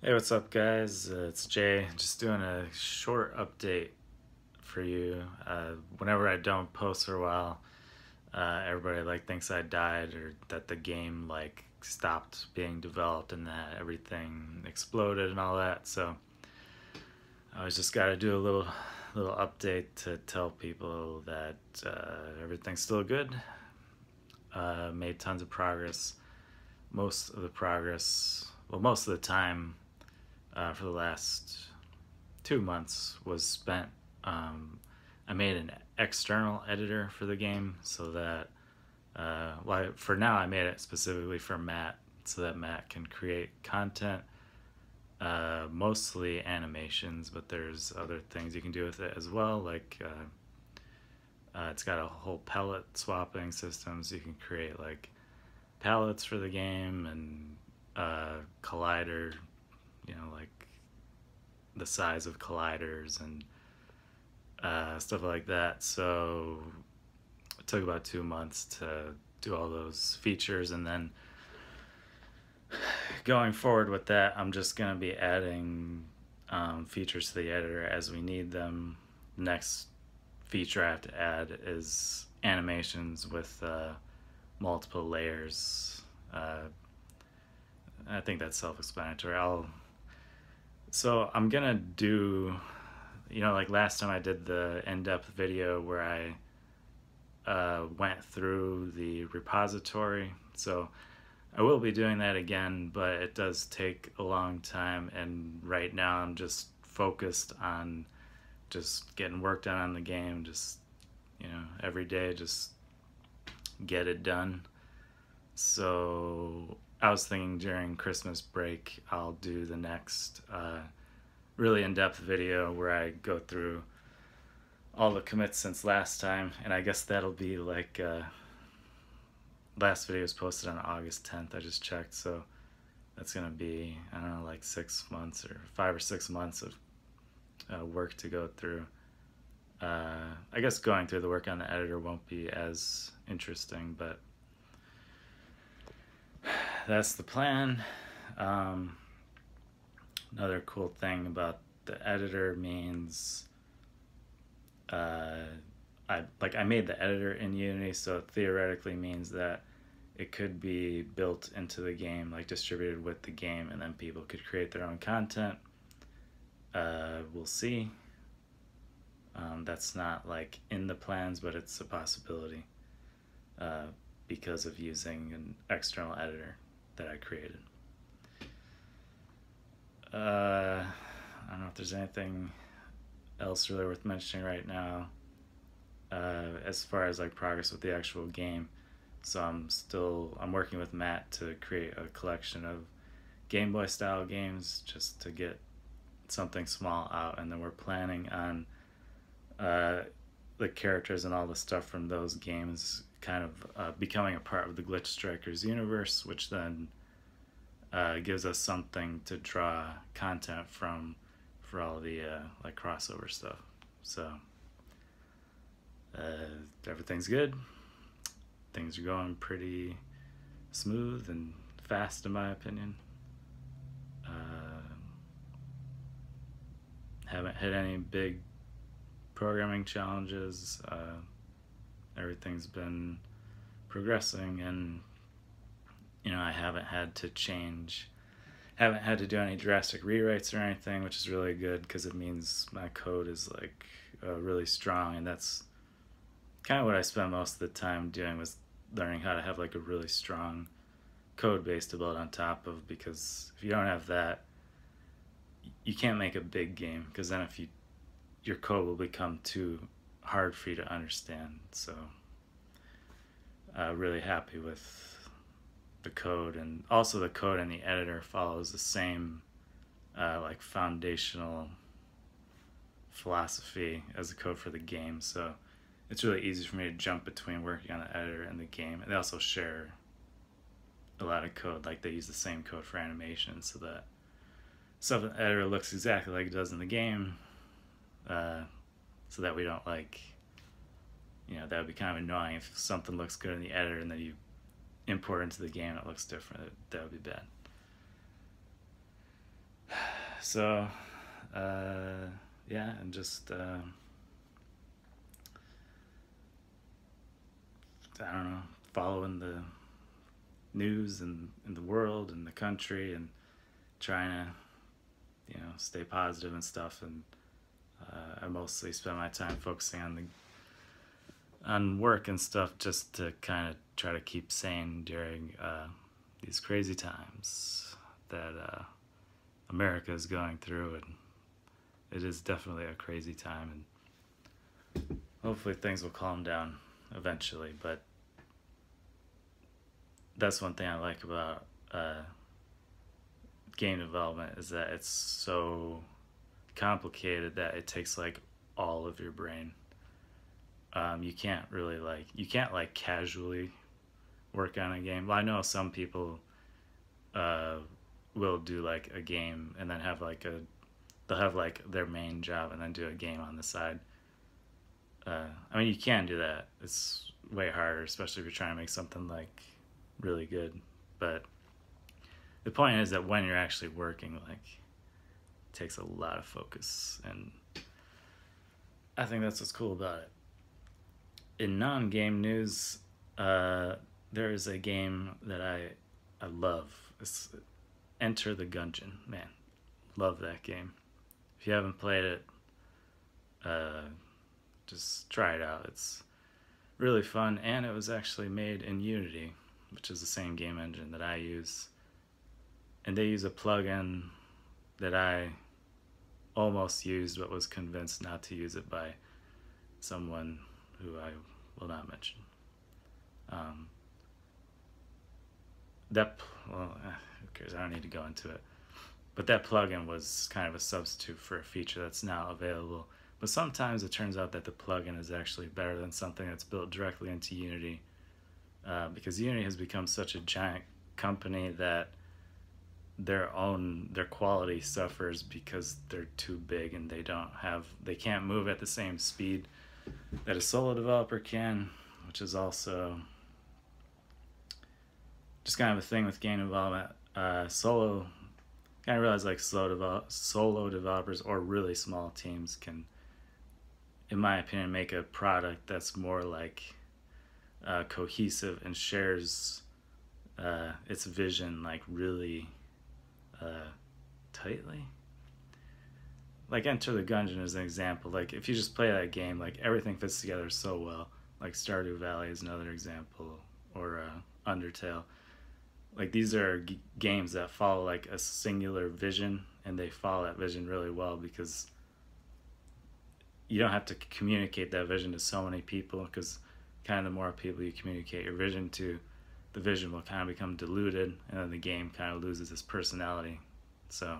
Hey, what's up, guys? It's Jay. Just doing a short update for you. Whenever I don't post for a while, everybody thinks I died or that the game stopped being developed and that everything exploded and all that. So I was just got to do a little update to tell people that everything's still good. Made tons of progress. Most of the progress, well, most of the time for the last 2 months was spent. I made an external editor for the game so that, for now, I made it specifically for Matt so that Matt can create content, mostly animations, but there's other things you can do with it as well. It's got a whole palette swapping system, so you can create palettes for the game and collider, the size of colliders and stuff like that. So it took about 2 months to do all those features, and then going forward with that, I'm just going to be adding features to the editor as we need them. Next feature I have to add is animations with multiple layers. I think that's self-explanatory. So I'm gonna do, like last time I did the in-depth video where I went through the repository. So I will be doing that again, but it does take a long time, and right now I'm just focused on just getting work done on the game, just, every day, just get it done. So I was thinking during Christmas break I'll do the next really in-depth video where I go through all the commits since last time, and I guess that'll be last video was posted on August 10th. I just checked, so that's gonna be, I don't know, like 6 months or 5 or 6 months of work to go through. I guess going through the work on the editor won't be as interesting, but that's the plan. Another cool thing about the editor means I made the editor in Unity, so it theoretically means that it could be built into the game, like distributed with the game, and then people could create their own content. We'll see. That's not in the plans, but it's a possibility because of using an external editor that I created. I don't know if there's anything else really worth mentioning right now as far as progress with the actual game. So I'm working with Matt to create a collection of Game Boy style games just to get something small out, and then we're planning on the characters and all the stuff from those games kind of becoming a part of the Glitch Strikers universe, which then gives us something to draw content from for all the crossover stuff. So everything's good. Things are going pretty smooth and fast, in my opinion. Haven't hit any big programming challenges. Everything's been progressing, and I haven't had to do any drastic rewrites or anything, which is really good because it means my code is really strong, and that's kind of what I spent most of the time doing, was learning how to have a really strong code base to build on top of, because if you don't have that, you can't make a big game, because then your code will become too hard for you to understand. So really happy with the code, and also the code in the editor follows the same foundational philosophy as the code for the game, so it's really easy for me to jump between working on the editor and the game. And they also share a lot of code, they use the same code for animation, so that stuff in the editor looks exactly like it does in the game, so that we don't that would be kind of annoying if something looks good in the editor and then you import into the game and it looks different. That would be bad. So, yeah, and just, I don't know, following the news and in the world and the country and trying to, stay positive and stuff. And I mostly spend my time focusing on work and stuff, just to kind of try to keep sane during these crazy times that America is going through. And it is definitely a crazy time, and hopefully things will calm down eventually. But that's one thing I like about game development, is that it's so complicated that it takes like all of your brain. You can't really casually work on a game. Well, I know some people will do like a game and then they'll have like their main job and then do a game on the side. I mean, you can do that. It's way harder, especially if you're trying to make something like really good. But the point is that when you're actually working, like, it takes a lot of focus, and I think that's what's cool about it. In non-game news, there is a game that I love. It's Enter the Gungeon. Man, love that game. If you haven't played it, just try it out. It's really fun, and it was actually made in Unity, which is the same game engine that I use. And they use a plugin that I almost used, but was convinced not to use it by someone who I will not mention. Who cares? I don't need to go into it. But that plugin was kind of a substitute for a feature that's now available. But sometimes it turns out that the plugin is actually better than something that's built directly into Unity, because Unity has become such a giant company that their quality suffers because they're too big, and they can't move at the same speed that a solo developer can, which is also just kind of a thing with game development. Solo, kind of realize, like, solo developers or really small teams can, in my opinion, make a product that's more like cohesive and shares its vision like really tightly. Like Enter the Gungeon is an example. Like, if you just play that game, like, everything fits together so well. Like Stardew Valley is another example, or Undertale. Like, these are games that follow like a singular vision, and they follow that vision really well because you don't have to communicate that vision to so many people, because kind of the more people you communicate your vision to, the vision will kind of become diluted, and then the game kind of loses its personality. So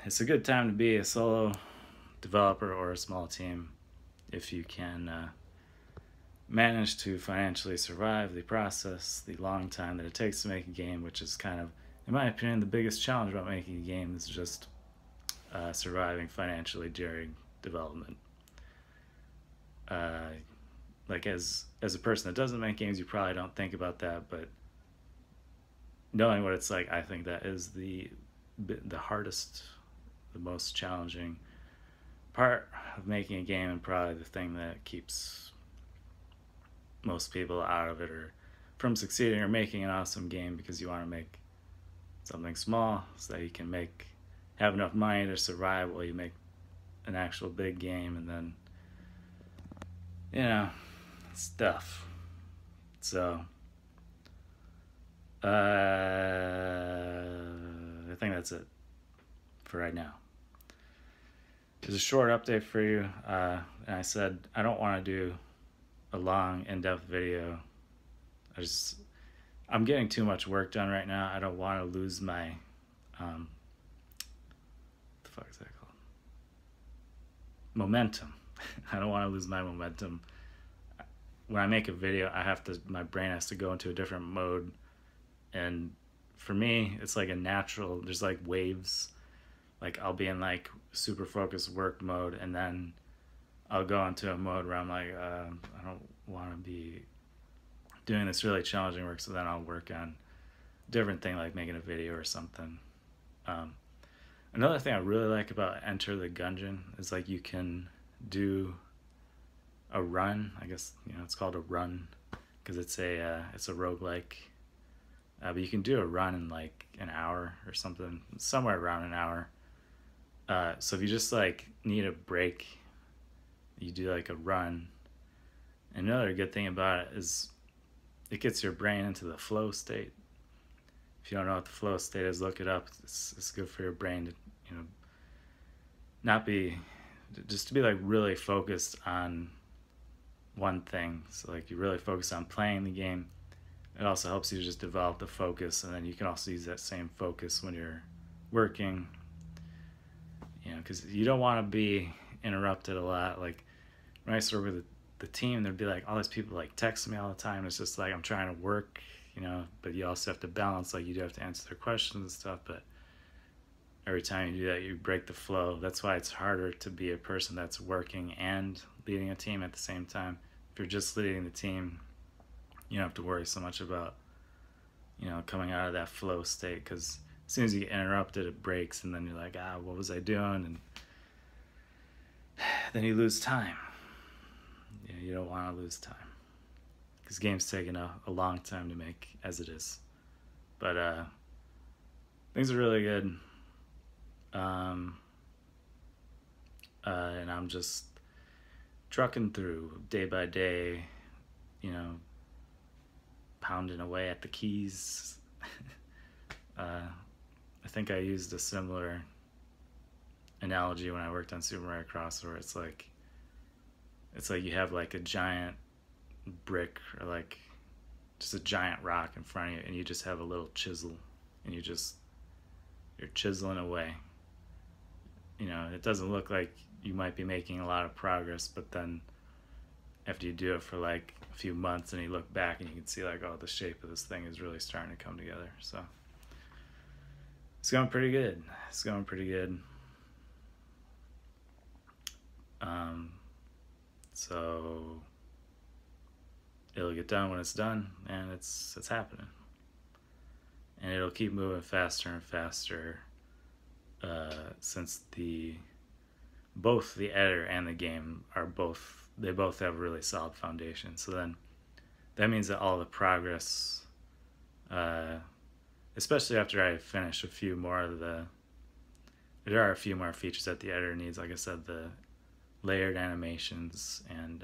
it's a good time to be a solo developer or a small team if you can manage to financially survive the process, the long time that it takes to make a game, which is kind of, in my opinion, the biggest challenge about making a game is just surviving financially during development. Like, as a person that doesn't make games, you probably don't think about that, but knowing what it's like, I think that is the hardest, the most challenging part of making a game, and probably the thing that keeps most people out of it, or from succeeding or making an awesome game, because you want to make something small so that you can have enough money to survive while you make an actual big game, and then, stuff. So I think that's it for right now. There's a short update for you, and I said I don't want to do a long, in-depth video. I'm getting too much work done right now. I don't want to lose my what the fuck is that called? Momentum. I don't want to lose my momentum. When I make a video, my brain has to go into a different mode, and for me, it's like a natural. There's like waves. Like, I'll be in like super focused work mode, and then I'll go into a mode where I'm like, I don't want to be doing this really challenging work, so then I'll work on different thing like making a video or something. Um, Another thing I really like about Enter the Gungeon is like you can do a run. I guess it's called a run because it's a roguelike. But you can do a run in like an hour or something, somewhere around an hour. So if you just like need a break, you do like a run. Another good thing about it is it gets your brain into the flow state. If you don't know what the flow state is, look it up. It's good for your brain to not be just to be like really focused on one thing. So like you really focus on playing the game. It also helps you just develop the focus, and then you can also use that same focus when you're working. Because you don't want to be interrupted a lot. Like when I started with the team, there'd be like all these people like texting me all the time. It's just like I'm trying to work, but you also have to balance. Like you do have to answer their questions and stuff, but every time you do that, you break the flow. That's why it's harder to be a person that's working and leading a team at the same time. If you're just leading the team, you don't have to worry so much about, coming out of that flow state, because as soon as you get interrupted, it breaks, and then you're like, what was I doing? And then you lose time. You don't want to lose time, because game's taking a long time to make as it is. But things are really good. And I'm just trucking through day by day, pounding away at the keys. I think I used a similar analogy when I worked on Super Mario Cross, where it's like you have like a giant brick or like just a giant rock in front of you, and you just have a little chisel, and you're chiseling away. It doesn't look like you might be making a lot of progress, but then after you do it for like a few months and you look back and you can see like, the shape of this thing is really starting to come together. So it's going pretty good. So it'll get done when it's done, and it's happening. And it'll keep moving faster and faster, since both the editor and the game they both have a really solid foundation. So then that means that all the progress, especially after I finish a few more of there are a few more features that the editor needs. Like I said, the layered animations and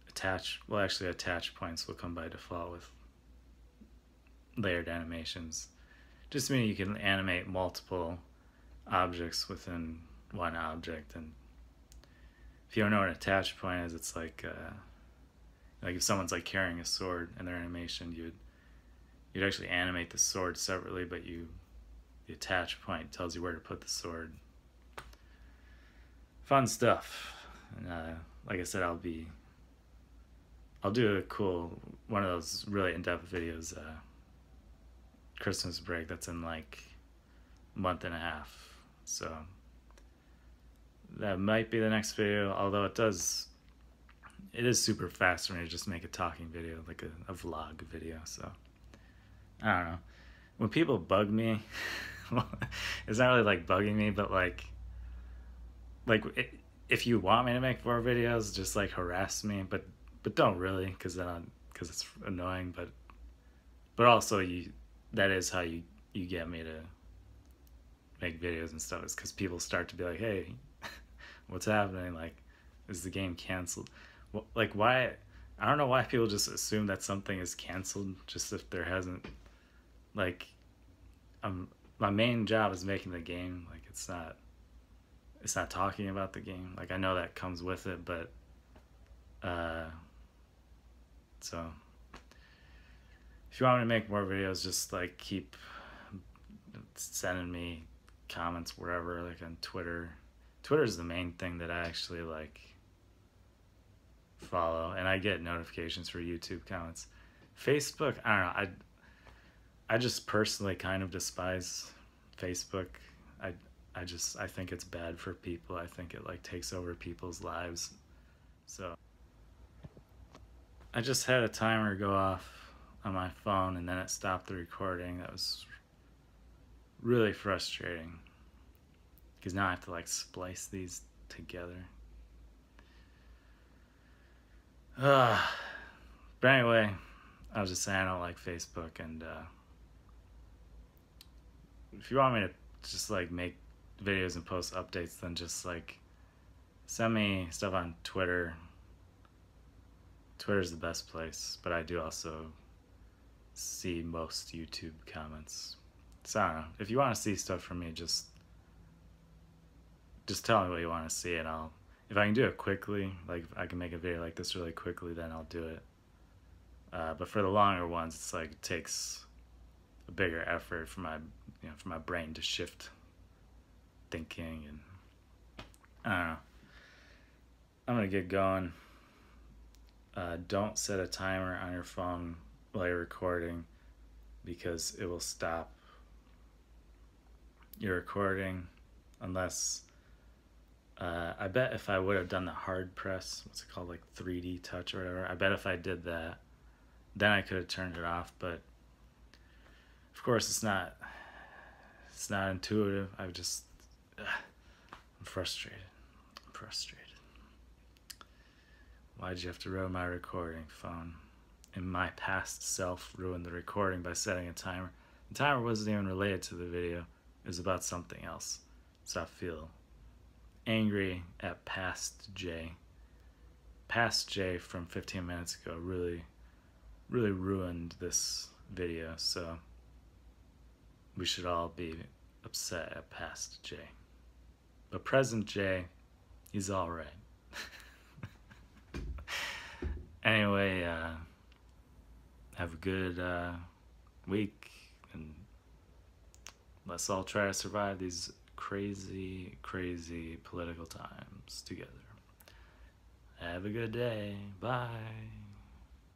attach points will come by default with layered animations. Just meaning you can animate multiple objects within one object. And if you don't know what an attach point is, it's like if someone's like carrying a sword in their animation, you'd actually animate the sword separately, but the attach point tells you where to put the sword. Fun stuff. And like I said, I'll do a cool one of those really in-depth videos Christmas break that's in like a month and a half. So that might be the next video, although it is super fast for me to just make a talking video, like a vlog video. So I don't know. When people bug me, it's not really like bugging me, but like if you want me to make more videos, just like harass me, but don't really, because it's annoying. But also that is how you get me to make videos and stuff, is because people start to be like, hey, what's happening? Like, is the game canceled? Like, why? I don't know why people just assume that something is canceled just if there hasn't, like, my main job is making the game. Like, it's not talking about the game. Like, I know that comes with it, but so if you want me to make more videos, just like keep sending me comments wherever, like on Twitter. Twitter is the main thing that I actually like follow, and I get notifications for YouTube comments. Facebook, I don't know, I just personally kind of despise Facebook. I think it's bad for people. I think it like takes over people's lives. So I just had a timer go off on my phone and then it stopped the recording. That was really frustrating because now I have to like splice these together. But anyway, I was just saying I don't like Facebook, and if you want me to just like make videos and post updates, then just like send me stuff on Twitter. Twitter's the best place, but I do also see most YouTube comments. So I don't know. If you want to see stuff from me, just tell me what you want to see, and if I can do it quickly, like if I can make a video like this really quickly, then I'll do it. But for the longer ones, it's like it takes a bigger effort for my brain to shift thinking, and I don't know. I'm gonna get going. Don't set a timer on your phone while you're recording because it will stop your recording unless I bet if I would have done the hard press, what's it called, like 3D touch or whatever, I bet if I did that, then I could have turned it off. But of course it's not intuitive. I'm frustrated. Why'd you have to ruin my recording, phone? And my past self ruined the recording by setting a timer. The timer wasn't even related to the video. It was about something else. So I feel angry at Past J. Past J from 15 minutes ago really ruined this video. So we should all be upset at Past J. But present J, he's all right. Anyway, have a good week, and let's all try to survive these crazy political times together. Have a good day. Bye.